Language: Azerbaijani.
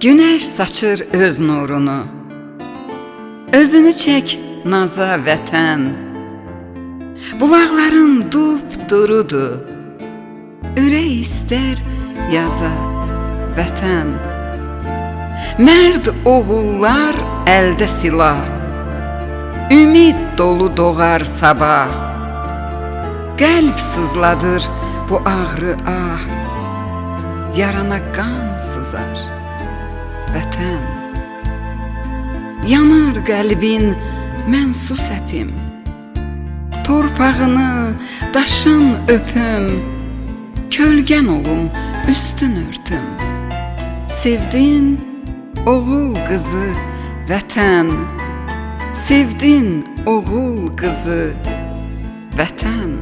Günəş saçır öz nurunu, özünü çək naza vətən. Bulaqların dupdurudur, ürək istər yaza vətən. Mərd oğullar əldə silah, ümid dolu doğar sabah. Qəlb sızladır bu ağrı ah, yarana qan sızar vətən. Yanar qəlbin, mən su səpim, torpağını, daşın öpüm, kölgən olum, üstün örtüm. Sevdin oğul qızı vətən, sevdin oğul qızı vətən.